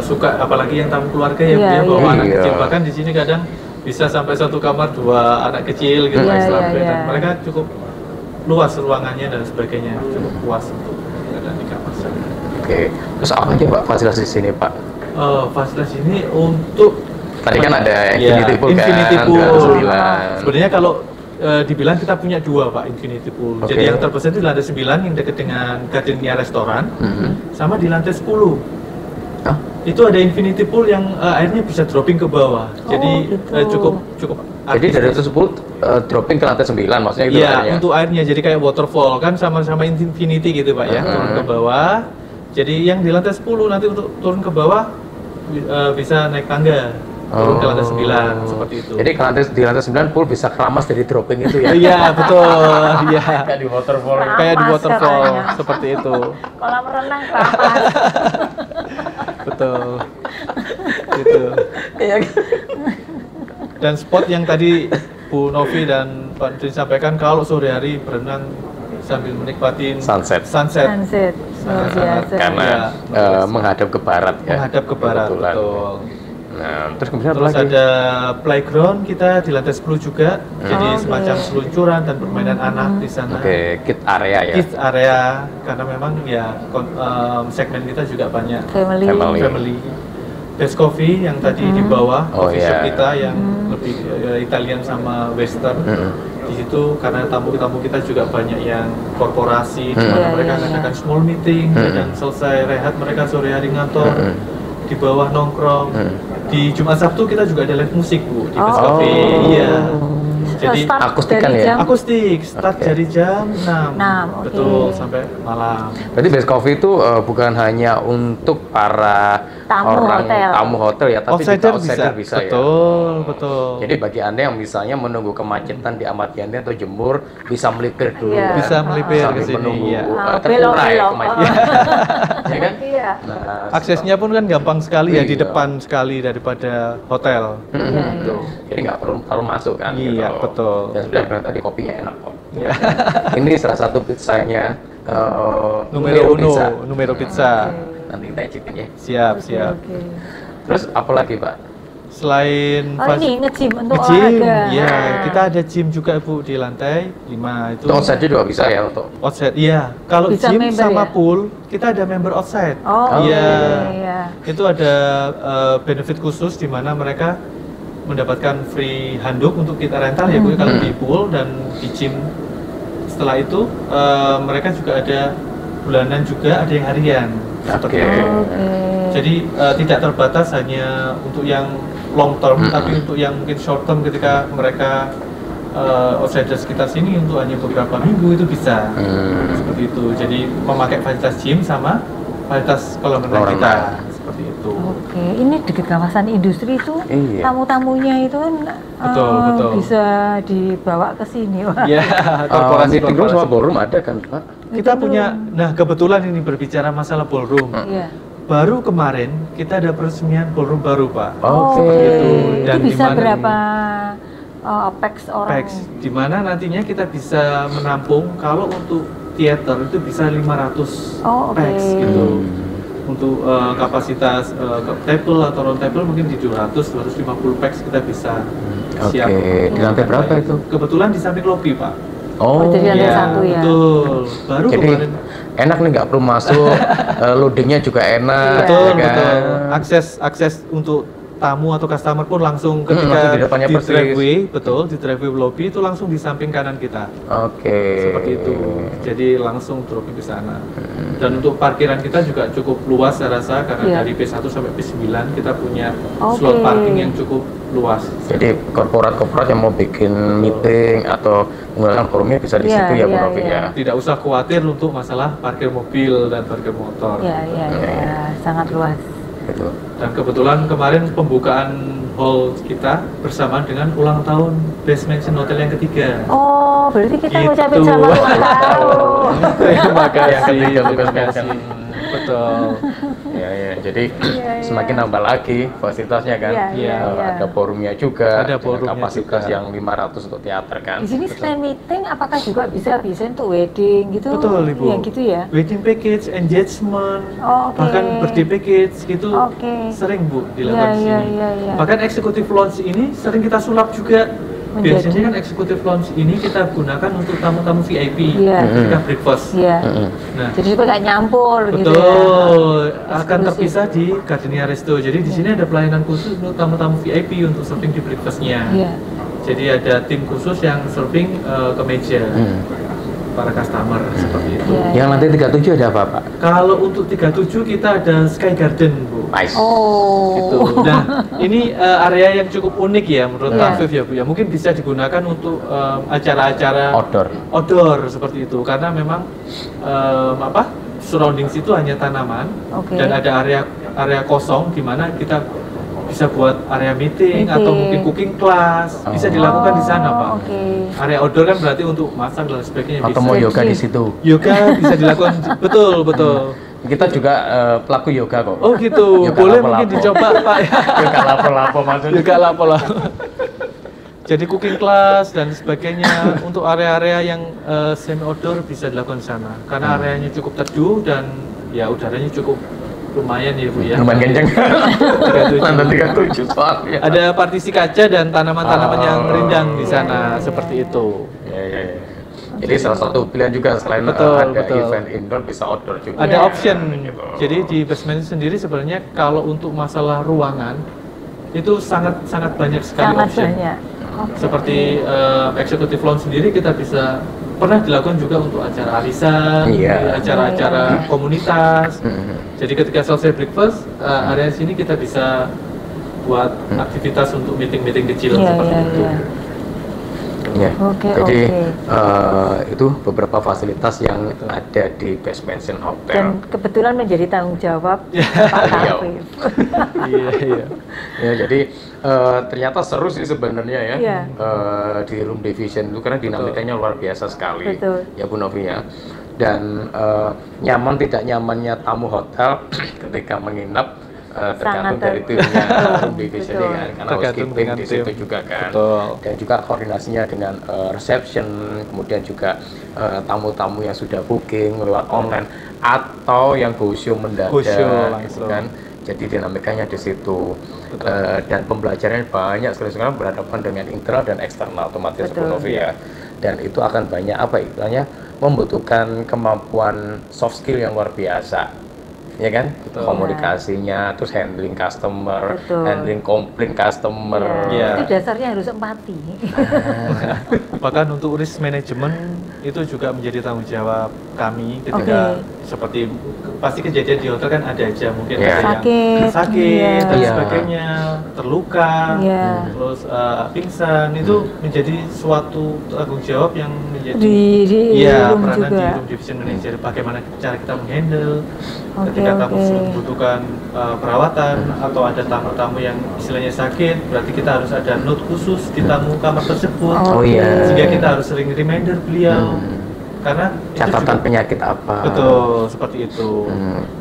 S2: suka, apalagi yang tamu keluarga ya, bawa anak kecil. Bahkan di sini kadang bisa sampai 1 kamar 2 anak kecil gitu, extra bed. Dan mereka cukup luas ruangannya dan sebagainya, cukup puas untuk ada di kamar sana.
S3: Terus apa aja Pak fasilitas di sini Pak?
S2: Fasilitas ini untuk
S3: tadi kan ada Infinity Pool
S2: Infinity
S3: kan,
S2: Pool. Sebenarnya kalau dibilang kita punya 2 Pak Infinity Pool. Jadi yang terbesar itu di lantai 9 yang dekat dengan gardennya restoran, sama di lantai 10. Itu ada Infinity Pool yang airnya bisa dropping ke bawah. Jadi cukup.
S3: Jadi dari lantai 10 dropping ke lantai 9 maksudnya itu?
S2: Iya, untuk airnya jadi kayak waterfall kan, sama-sama Infinity gitu Pak ya, turun ke bawah. Jadi yang di lantai 10 nanti untuk turun ke bawah bisa naik tangga. Turun ke lantai 9 seperti itu.
S3: Jadi di lantai 9 pool bisa keramas dari dropping itu ya?
S2: Iya betul, iya.
S3: Kayak di waterfall.
S2: Kayak di waterfall seperti itu.
S1: Kolam renang keramas.
S2: Betul. Gitu. Dan spot yang tadi Bu Novi dan Pak Dri sampaikan, kalau sore hari berenang sambil menikmati
S3: sunset.
S1: Luar biasa.
S3: Karena menghadap ke barat ya.
S2: Menghadap ke barat,
S3: Kebetulan.
S2: betul.
S3: Nah, terus kemudian apa
S2: Terus
S3: lagi?
S2: ada playground kita di lantai 10 juga, jadi semacam seluncuran dan permainan anak di sana.
S3: Oke, kid area ya.
S2: Kids area, karena memang ya segmen kita juga banyak family. Best Coffee yang tadi di bawah, coffee shop kita yang lebih Italian sama Western. Di situ karena tamu-tamu kita juga banyak yang korporasi, di mana mereka ngadakan small meeting, dan selesai rehat mereka sore hari ngantor, di bawah nongkrong. Di Jumat Sabtu kita juga ada live musik Bu di Best Coffee. Iya. Jadi
S3: akustikan ya?
S2: Akustik, start dari jam 6. Betul, sampai malam.
S3: Berarti Best Coffee itu bukan hanya untuk para tamu hotel ya, tapi juga outsider bisa ya?
S2: Betul.
S3: Jadi bagi Anda yang misalnya menunggu kemacetan di Ahmad Yani atau Jemur, bisa melipir dulu.
S2: Bisa melipir ke sini.
S3: Menunggu terurai kemacetan. Ya kan?
S2: Nah, aksesnya pun kan gampang sekali ya, di depan sekali daripada hotel.
S3: Jadi nggak perlu masuk kan?
S2: Iya,
S3: gitu.
S2: betul.
S3: Dan sudah bilang tadi kopinya enak kok. Ini salah satu pizzanya
S2: Numero Pizza.
S3: Nanti kita cicipin ya.
S2: Siap.
S3: Terus apa lagi Pak?
S2: Selain
S1: ini nge-gym untuk olahraga.
S2: Ya, kita ada gym juga Bu di lantai 5 itu.
S3: Outside juga bisa ya untuk
S2: outside. Iya, kalau
S1: bisa
S2: gym sama
S1: ya?
S2: pool kita ada member outside.
S1: Iya.
S2: Itu ada benefit khusus di mana mereka mendapatkan free handuk untuk kita rental ya Bu, kalau di pool dan di gym. Setelah itu mereka juga ada bulanan juga, ada yang harian. Seperti itu. Jadi tidak terbatas hanya untuk yang long term, tapi untuk yang mungkin short term ketika mereka outsiders sekitar sini untuk hanya beberapa minggu itu bisa. Seperti itu. Jadi memakai fasilitas gym sama fasilitas kolam renang kita. Seperti itu.
S1: Ini dekat kawasan industri itu, tamu-tamunya itu kan
S2: betul.
S1: bisa dibawa ke sini.
S2: Iya,
S3: korporasi sama ballroom ada kan Pak?
S2: Kita punya, nah kebetulan ini berbicara masalah ballroom. Baru kemarin kita ada peresmian ballroom baru Pak.
S3: Seperti itu.
S1: Dan itu bisa berapa pax orang?
S2: Pax, di mana nantinya kita bisa menampung kalau untuk theater itu bisa 500 pax gitu. Untuk kapasitas table atau round table mungkin di 200-250 pax kita bisa siap.
S3: Di lantai berapa itu?
S2: Kebetulan di samping lobby Pak.
S1: Jadi lantai 1 ya.
S2: Betul. Baru
S3: jadi,
S2: kemarin.
S3: Enak nih, nggak perlu masuk, loadingnya juga enak.
S2: Betul. Akses untuk tamu atau customer pun langsung ketika di driveway, di driveway lobby itu langsung di samping kanan kita. Seperti itu. Jadi langsung dropping ke sana. Dan untuk parkiran kita juga cukup luas saya rasa, karena dari P1 sampai P9 kita punya slot parking yang cukup luas.
S3: Jadi korporat-korporat yang mau bikin meeting atau menggunakan forumnya bisa di situ ya Bu Rofi ya.
S2: Tidak usah khawatir untuk masalah parkir mobil dan parkir motor.
S1: Sangat luas.
S3: Betul.
S2: Dan kebetulan kemarin pembukaan hall kita bersamaan dengan ulang tahun Best Mansion Hotel yang ketiga.
S1: Berarti kita ngucapin selamat ulang tahun.
S2: Terima kasih. Betul.
S3: Jadi semakin nambah lagi fasilitasnya kan. Ada forumnya juga.
S2: Ada forumnya
S3: kapasitas
S2: juga.
S3: yang 500 untuk teater kan.
S1: Di sini selain meeting, apakah juga bisa untuk wedding gitu?
S2: Betul Ibu.
S1: Ya gitu ya.
S2: Wedding package, engagement, bahkan birthday package gitu sering Bu dilakukan di sini. Bahkan executive lounge ini sering kita sulap juga. Biasanya kan executive lounge ini kita gunakan untuk tamu-tamu VIP ketika breakfast. Nah,
S1: jadi supaya nggak nyampur
S2: gitu ya.
S1: Betul,
S2: akan terpisah di Gardenia Resto. Jadi di sini ada pelayanan khusus untuk tamu-tamu VIP untuk serving di breakfastnya. Jadi ada tim khusus yang serving ke meja para customer seperti itu.
S3: Yang lantai 37 ada apa Pak?
S2: Kalau untuk 37 kita ada Sky Garden Bu.
S3: Nice.
S2: Gitu. Nah, ini area yang cukup unik ya menurut Afif ya Bu ya. Mungkin bisa digunakan untuk acara-acara outdoor seperti itu, karena memang surroundings itu hanya tanaman dan ada area kosong di mana kita bisa buat area meeting atau mungkin cooking class, bisa dilakukan di sana Pak. Area outdoor kan berarti untuk masak dan sebagainya.
S3: Atau mau yoga di situ?
S2: Yoga bisa dilakukan, betul.
S3: Kita juga pelaku yoga kok.
S2: Oh gitu, yoga boleh lapo-lapo. Mungkin dicoba Pak.
S3: Yoga lapo-lapo maksudnya.
S2: Yoga lapo-lapo. Jadi cooking class dan sebagainya untuk area-area yang semi outdoor bisa dilakukan di sana karena areanya cukup teduh dan ya udaranya cukup lumayan ya Bu ya.
S3: Lumayan kenceng. Lantai 37 soalnya.
S2: Ada partisi kaca dan tanaman-tanaman yang rindang di sana seperti itu.
S3: Ya. Jadi salah satu pilihan juga selain ada event indoor bisa outdoor juga.
S2: Ada option. Jadi di basement sendiri sebenarnya kalau untuk masalah ruangan itu sangat banyak sekali option.
S1: Banyak.
S2: Seperti executive lounge sendiri kita bisa pernah dilakukan juga untuk acara arisan, acara-acara komunitas. Jadi ketika selesai breakfast, area sini kita bisa buat aktivitas untuk meeting-meeting kecil seperti itu.
S3: Ya. Jadi itu beberapa fasilitas yang ada di Best Mansion Hotel.
S1: Dan kebetulan menjadi tanggung jawab Pak Arif.
S2: Iya.
S3: Ya, jadi ternyata seru sih sebenarnya ya di room division itu karena dinamikanya luar biasa sekali. Ya Bu Novi ya. Dan nyaman tidak nyamannya tamu hotel ketika menginap tergantung dari timnya room division kan, karena housekeeping di situ juga kan. Dan juga koordinasinya dengan reception, kemudian juga tamu-tamu yang sudah booking lewat online atau yang go-show mendadak gitu kan. Jadi dinamikanya di situ. Dan pembelajarannya banyak sekali sekarang berhadapan dengan internal dan eksternal otomatis Bu Novi ya. Dan itu akan banyak membutuhkan kemampuan soft skill yang luar biasa. Ya kan, komunikasinya, terus handling customer, handling komplain customer.
S1: Itu dasarnya harus empati.
S2: Bahkan untuk risk management itu juga menjadi tanggung jawab kami ketika seperti pasti kejadian di hotel kan ada aja mungkin ada yang sakit dan sebagainya, terluka, terus pingsan itu menjadi suatu tanggung jawab yang menjadi peranan di room division manager. Bagaimana cara kita menghandle ketika tamu membutuhkan perawatan atau ada tamu-tamu yang istilahnya sakit, berarti kita harus ada note khusus di tamu kamar tersebut. Sehingga kita harus sering reminder beliau karena
S3: catatan penyakit apa.
S2: Betul, seperti itu.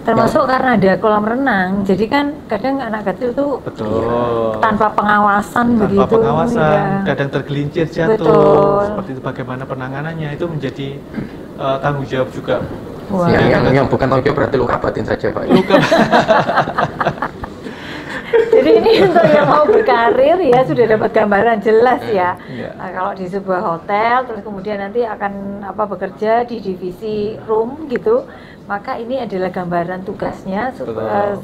S1: Termasuk karena ada kolam renang, jadi kan kadang anak kecil tuh tanpa pengawasan
S2: kadang tergelincir jatuh. Seperti itu bagaimana penanganannya itu menjadi tanggung jawab juga.
S3: Yang bukan tanggung jawab berarti luka batin saja Pak.
S1: Jadi ini untuk yang mau berkarir ya sudah dapat gambaran jelas ya. Nah, kalau di sebuah hotel terus kemudian nanti akan bekerja di divisi room gitu, maka ini adalah gambaran tugasnya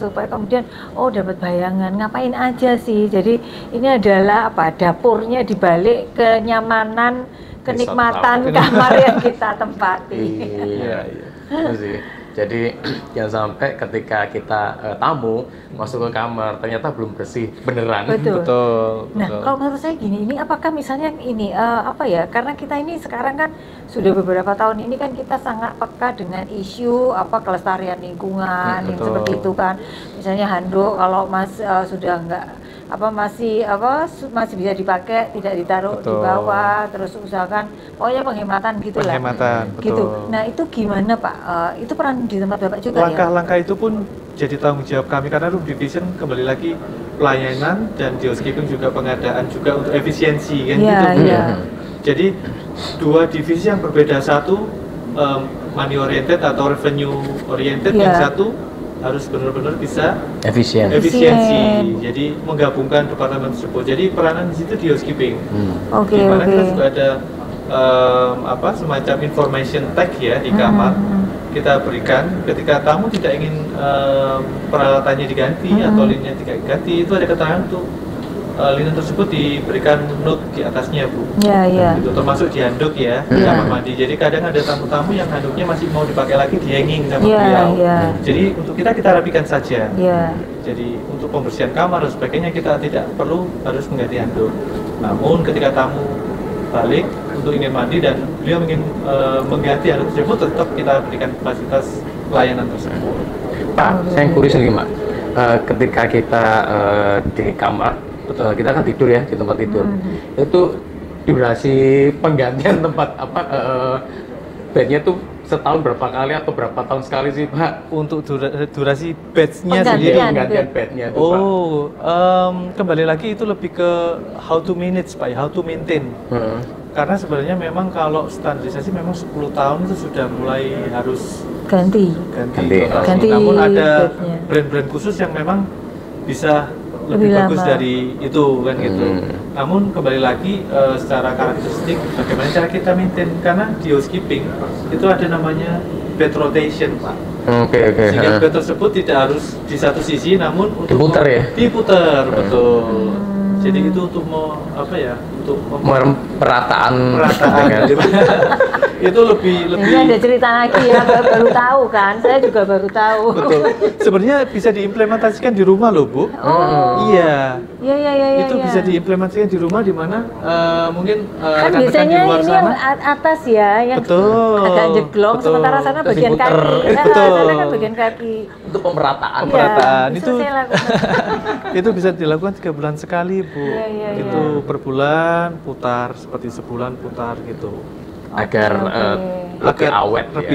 S1: supaya kemudian dapat bayangan ngapain aja sih. Jadi ini adalah dapurnya dibalik kenyamanan, kenikmatan kamar yang kita tempati.
S3: Itu sih. Jadi jangan sampai ketika kita tamu masuk ke kamar ternyata belum bersih beneran.
S2: Betul.
S1: Nah, kalau menurut saya gini, ini apakah misalnya ini karena kita ini sekarang kan sudah beberapa tahun ini kan kita sangat peka dengan isu kelestarian lingkungan yang seperti itu kan. Misalnya handuk kalau sudah enggak masih bisa dipakai, tidak ditaruh di bawah, terus usahakan pokoknya penghematan gitulah. Gitu. Nah, itu gimana Pak? Itu peran di tempat Bapak juga
S2: Langkah-langkah itu pun jadi tanggung jawab kami karena room division kembali lagi pelayanan dan di housekeeping juga pengadaan juga untuk efisiensi kan gitu. Jadi dua divisi yang berbeda, satu money oriented atau revenue oriented, yang satu harus benar-benar bisa efisiensi. Jadi menggabungkan departemen tersebut. Jadi peranan di situ di housekeeping. Di mana kita juga ada semacam information tag ya di kamar. Kita berikan ketika tamu tidak ingin peralatannya diganti atau linenya tidak diganti, itu ada keterangan untuk linen tersebut diberikan note di atasnya Bu. Itu termasuk di handuk ya, di kamar mandi. Jadi kadang ada tamu-tamu yang handuknya masih mau dipakai lagi di hanging sama beliau. Jadi untuk kita rapikan saja. Jadi untuk pembersihan kamar dan sebagainya kita tidak perlu harus mengganti handuk. Namun ketika tamu balik untuk ingin mandi dan beliau ingin mengganti handuk tersebut, tetap kita berikan fasilitas pelayanan tersebut.
S3: Pak, saya kuris lagi Pak. Ketika kita di kamar kita kan tidur ya di tempat tidur, itu durasi penggantian tempat bednya tuh setahun berapa kali atau berapa tahun sekali sih Pak?
S2: Untuk durasi batch-nya sendiri.
S3: Penggantian bednya itu Pak.
S2: Kembali lagi itu lebih ke how to manage Pak, how to maintain. Karena sebenarnya memang kalau standarisasi memang 10 tahun itu sudah mulai harus
S1: ganti.
S2: Namun ada brand-brand khusus yang memang bisa lebih bagus dari itu kan gitu. Namun kembali lagi secara karakteristik bagaimana cara kita maintain, karena di housekeeping itu ada namanya bed rotation Pak. Sehingga bed tersebut tidak harus di satu sisi, namun untuk
S3: diputar ya?
S2: Diputar, betul. Jadi itu untuk
S3: perataan
S2: itu lebih
S1: ini ada cerita lagi ya, baru tahu kan, saya juga baru tahu.
S2: Betul, sebenarnya bisa diimplementasikan di rumah loh Bu. Iya, itu bisa diimplementasikan di rumah, di mana mungkin
S1: kan biasanya di luar ini sana, yang atas ya, yang agak jeglong, sementara sana bagian kaki. Sana kan bagian kaki.
S3: Untuk pemerataan.
S2: Itu itu bisa dilakukan 3 bulan sekali Bu. Itu per bulan putar, seperti sebulan putar gitu.
S3: Agar lebih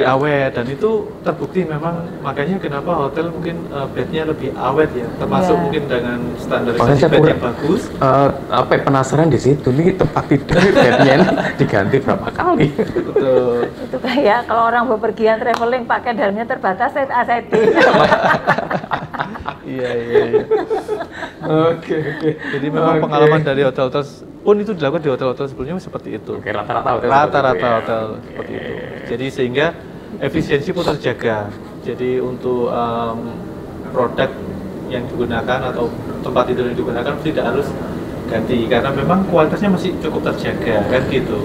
S2: awet, dan itu terbukti memang, makanya kenapa hotel mungkin bednya lebih awet ya, termasuk mungkin dengan standarisasi bed yang bagus.
S3: Penasaran di situ nih, tempat tidur bednya diganti berapa kali?
S2: Betul.
S1: Itu kayak kalau orang bepergian traveling pakai dalamnya terbatas set ACD.
S2: Iya. Oke. Jadi memang pengalaman dari hotel-hotel pun itu dilakukan di hotel-hotel sebelumnya seperti itu. Rata-rata hotel seperti itu. Jadi sehingga efisiensi pun terjaga. Jadi untuk produk yang digunakan atau tempat tidur yang digunakan tidak harus ganti, karena memang kualitasnya masih cukup terjaga kan gitu.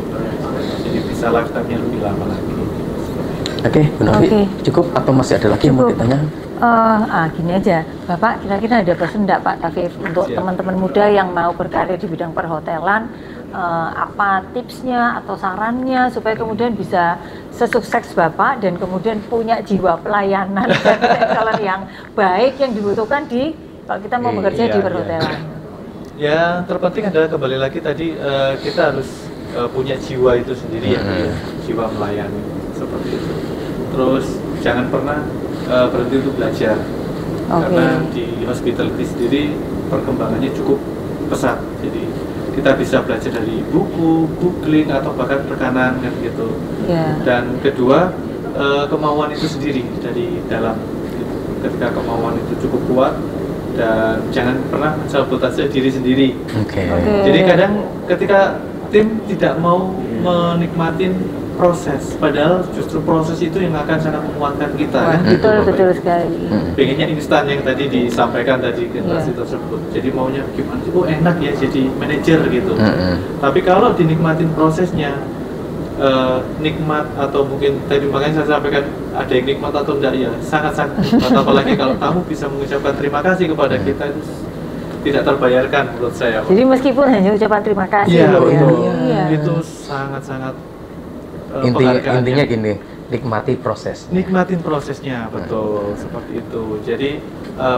S2: Jadi bisa lifetime-nya lebih lama lagi.
S3: Oke, Bu Novi, cukup atau masih ada lagi yang mau ditanya?
S1: Gini aja, Bapak kira-kira ada pesan enggak Pak Tafif untuk teman-teman muda yang mau berkarir di bidang perhotelan, apa tipsnya atau sarannya supaya kemudian bisa sesukses Bapak dan kemudian punya jiwa pelayanan dan talent yang baik yang dibutuhkan kalau kita mau bekerja di perhotelan.
S2: Ya, terpenting adalah kembali lagi tadi kita harus punya jiwa itu sendiri ya, jiwa melayani seperti itu. Terus jangan pernah berhenti untuk belajar, karena di hospitality sendiri perkembangannya cukup pesat. Jadi kita bisa belajar dari buku, googling atau bahkan rekanan kan gitu. Dan kedua, kemauan itu sendiri dari dalam. Gitu. Ketika kemauan itu cukup kuat, dan jangan pernah sabotase diri sendiri. Jadi kadang ketika tim tidak mau menikmatin proses, padahal justru proses itu yang akan sangat menguatkan kita.
S1: Betul sekali.
S2: Pengennya instan yang tadi disampaikan tadi generasi tersebut. Jadi maunya gimana sih? Enak ya jadi manajer gitu. Tapi kalau dinikmatin prosesnya, nikmat atau mungkin tadi makanya saya sampaikan ada yang nikmat atau enggak ya, sangat-sangat nikmat. Apalagi kalau kamu bisa mengucapkan terima kasih kepada kita, itu tidak terbayarkan menurut saya.
S1: Jadi meskipun hanya ucapan terima kasih,
S2: itu sangat-sangat
S3: intinya gini, nikmati proses.
S2: Nikmatin prosesnya, betul seperti itu. Jadi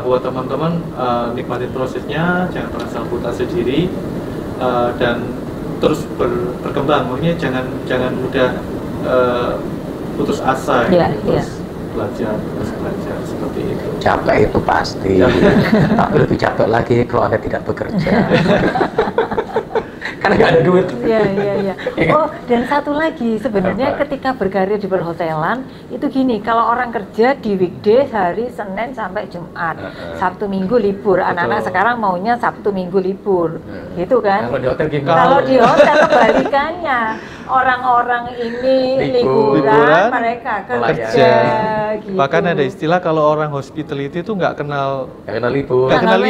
S2: buat teman-teman nikmatin prosesnya, jangan pernah sabotase diri dan terus berkembang. Maksudnya jangan mudah putus asa, terus belajar seperti itu.
S3: Capek itu pasti, tapi lebih capek lagi kalau Anda tidak bekerja. Karena nggak ada duit.
S1: Iya. Oh, dan satu lagi sebenarnya ketika berkarir di perhotelan itu gini, kalau orang kerja di weekday hari Senin sampai Jumat, Sabtu Minggu libur. Anak-anak sekarang maunya Sabtu Minggu libur, gitu kan?
S3: Kalau di hotel gimana?
S1: Kalau di hotel kebalikannya, orang-orang ini liburan, mereka kerja. Gitu.
S2: Bahkan ada istilah kalau orang hospitality itu nggak kenal
S3: libur,
S2: tanggal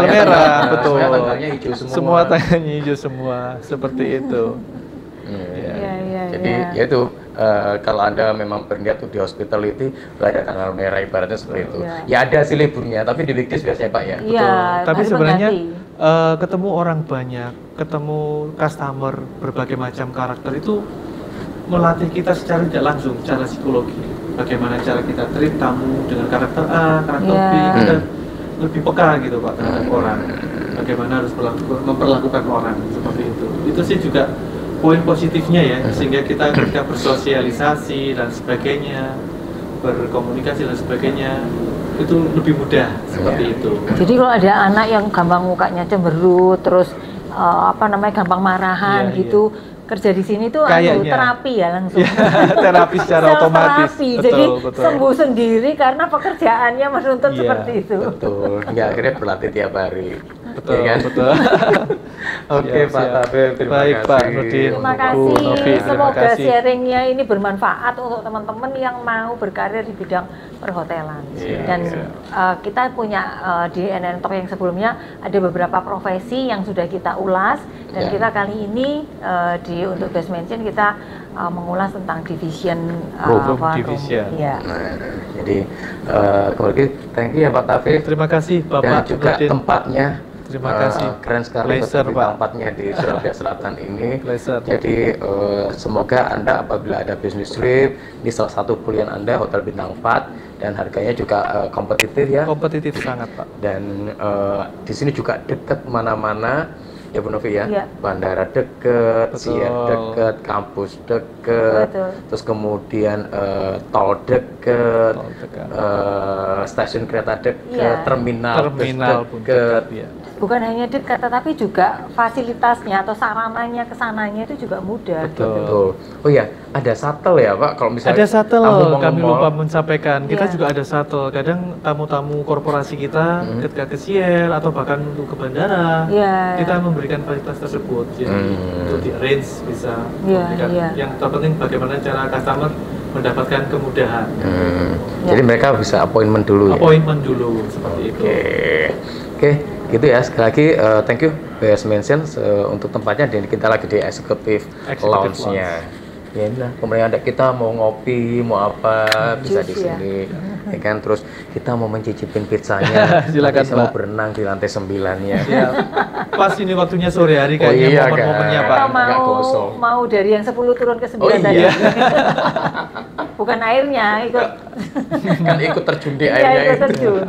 S2: merah, betul.
S3: Tanggalnya hijau
S2: semua tanggalnya hijau semua, seperti itu.
S3: Jadi ya itu kalau Anda memang berniat di hospitality, ada tanggal merah ibaratnya seperti itu. Ya ada sih liburnya, tapi di weekdays biasanya Pak ya.
S2: Tapi sebenarnya ketemu orang banyak, ketemu customer berbagai macam karakter itu melatih kita secara tidak langsung, secara psikologi. Bagaimana cara kita treat tamu dengan karakter A, karakter B, kita lebih peka gitu Pak terhadap orang. Bagaimana harus memperlakukan orang seperti itu. Itu sih juga poin positifnya ya, sehingga kita ketika bersosialisasi dan sebagainya, berkomunikasi dan sebagainya itu lebih mudah seperti itu.
S1: Jadi kalau ada anak yang gampang mukanya cemberut, terus gampang marahan gitu, kerja di sini tuh terapi ya langsung.
S2: Terapi secara otomatis.
S1: Terapi. Jadi sembuh sendiri karena pekerjaannya Mas Runtut seperti itu.
S3: Betul. Nggak akhirnya berlatih tiap hari.
S2: Betul,
S3: ya kan?
S2: Betul.
S3: Oke, Pak Tafel, terima kasih.
S2: Pak Nurdin.
S1: Terima kasih. Semoga sharingnya ini bermanfaat untuk teman-teman yang mau berkarir di bidang perhotelan. Dan kita punya di NN Talk yang sebelumnya ada beberapa profesi yang sudah kita ulas, dan kita kali ini untuk Best Mansion kita mengulas tentang division
S3: division.
S1: Ya.
S3: Nah, jadi kembali lagi, thank you ya Pak Tafel.
S2: Terima kasih Bapak.
S3: Dan juga tempatnya.
S2: Terima kasih.
S3: Keren sekali tempatnya di Surabaya Selatan ini. Jadi semoga Anda apabila ada bisnis trip, ini salah satu pilihan Anda Hotel Bintang 4, dan harganya juga kompetitif ya.
S2: Kompetitif sangat Pak.
S3: Dan di sini juga dekat mana-mana. Ya Bu Novi ya, bandara deket, siar deket, kampus deket, terus kemudian tol deket, stasiun kereta deket, terminal deket.
S1: Bukan hanya dekat, tetapi juga fasilitasnya atau sarananya kesananya itu juga mudah.
S2: Betul.
S3: Oh ya, ada shuttle ya Pak? Kalau misalnya
S2: ada shuttle, kami lupa menyampaikan. Kita juga ada shuttle. Kadang tamu-tamu korporasi kita ketika ke Sier atau bahkan untuk ke bandara, kita memberikan fasilitas tersebut. Jadi untuk di arrange bisa memberikan. Yang terpenting bagaimana cara customer mendapatkan kemudahan.
S3: Jadi mereka bisa appointment dulu ya?
S2: Appointment dulu, seperti itu.
S3: Oke. Gitu ya, sekali lagi thank you Best Mansion untuk tempatnya, dan kita lagi di Executive Lounge-nya. Ya nah, kemudian ada kita mau ngopi, mau apa bisa di sini. Ya kan, terus kita mau mencicipin pizzanya.
S2: Silakan Pak.
S3: Mau berenang di lantai 9-nya.
S2: Ya. Pas ini waktunya sore hari kayaknya momen-momennya Pak.
S1: Mau dari yang 10 turun ke 9 tadi. Bukan airnya, ikut
S3: kan ikut terjun di airnya.
S1: Ikut terjun.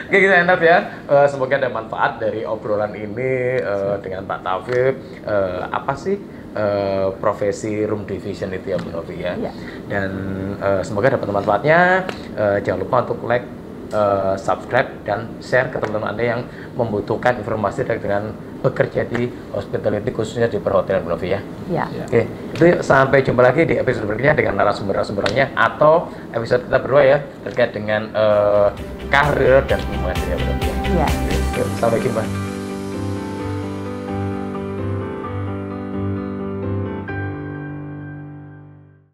S3: Oke, kita end up ya. Semoga ada manfaat dari obrolan ini dengan Pak Tafel. Apa sih profesi room division itu ya Bu Novi ya? Dan semoga dapat manfaatnya. Jangan lupa untuk like, subscribe, dan share ke teman-teman Anda yang membutuhkan informasi terkait dengan bekerja di hospitality, khususnya di perhotelan Bu Novi ya. Oke, itu sampai jumpa lagi di episode berikutnya dengan narasumber-narasumbernya, atau episode kita berdua ya terkait dengan karir dan hubungan ya Bu Novi. Sampai jumpa.